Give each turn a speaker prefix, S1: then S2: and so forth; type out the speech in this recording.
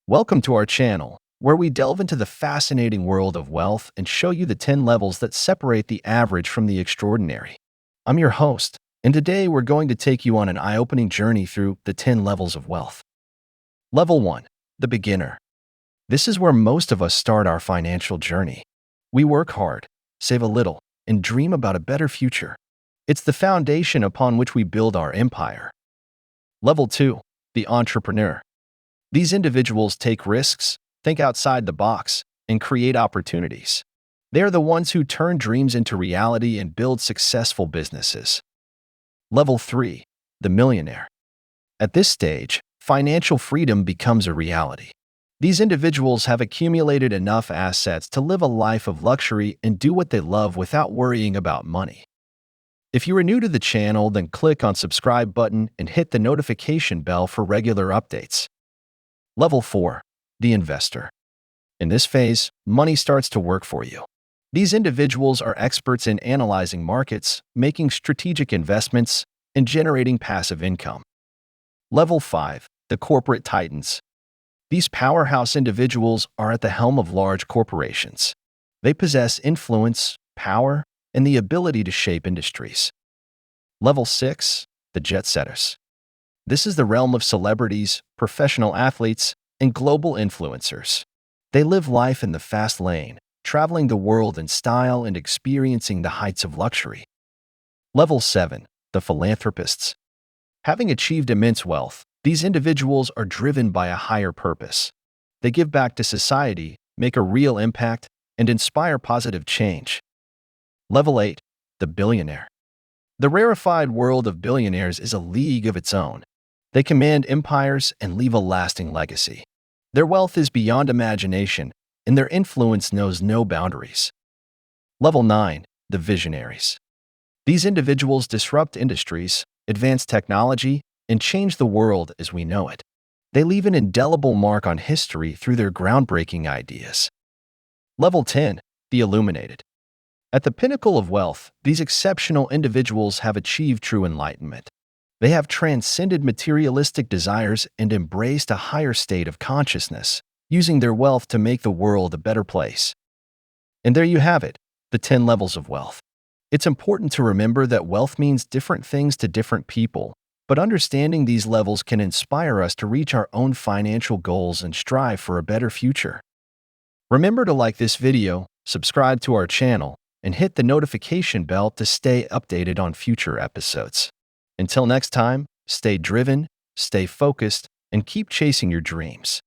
S1: Welcome to our channel, where we delve into the fascinating world of wealth and show you the 10 levels that separate the average from the extraordinary. I'm your host, and today we're going to take you on an eye-opening journey through the 10 levels of wealth. Level 1. The beginner. This is where most of us start our financial journey. We work hard, save a little, and dream about a better future. It's the foundation upon which we build our empire. Level 2. The entrepreneur. These individuals take risks, think outside the box, and create opportunities. They are the ones who turn dreams into reality and build successful businesses. Level 3. The millionaire. At this stage, financial freedom becomes a reality. These individuals have accumulated enough assets to live a life of luxury and do what they love without worrying about money. If you are new to the channel, then click on subscribe button and hit the notification bell for regular updates. Level 4. The investor. In this phase, money starts to work for you. These individuals are experts in analyzing markets, making strategic investments, and generating passive income. Level 5. The corporate titans. These powerhouse individuals are at the helm of large corporations. They possess influence, power, and the ability to shape industries. Level 6. The jet setters. This is the realm of celebrities, professional athletes, and global influencers. They live life in the fast lane, traveling the world in style and experiencing the heights of luxury. Level 7. The philanthropists. Having achieved immense wealth, these individuals are driven by a higher purpose. They give back to society, make a real impact, and inspire positive change. Level 8. The billionaire. The rarefied world of billionaires is a league of its own. They command empires and leave a lasting legacy. Their wealth is beyond imagination, and their influence knows no boundaries. Level 9. The visionaries. These individuals disrupt industries, advance technology, and change the world as we know it. They leave an indelible mark on history through their groundbreaking ideas. Level 10. The illuminated. At the pinnacle of wealth, these exceptional individuals have achieved true enlightenment. They have transcended materialistic desires and embraced a higher state of consciousness, using their wealth to make the world a better place. And there you have it, the 10 levels of wealth. It's important to remember that wealth means different things to different people, but understanding these levels can inspire us to reach our own financial goals and strive for a better future. Remember to like this video, subscribe to our channel, and hit the notification bell to stay updated on future episodes. Until next time, stay driven, stay focused, and keep chasing your dreams.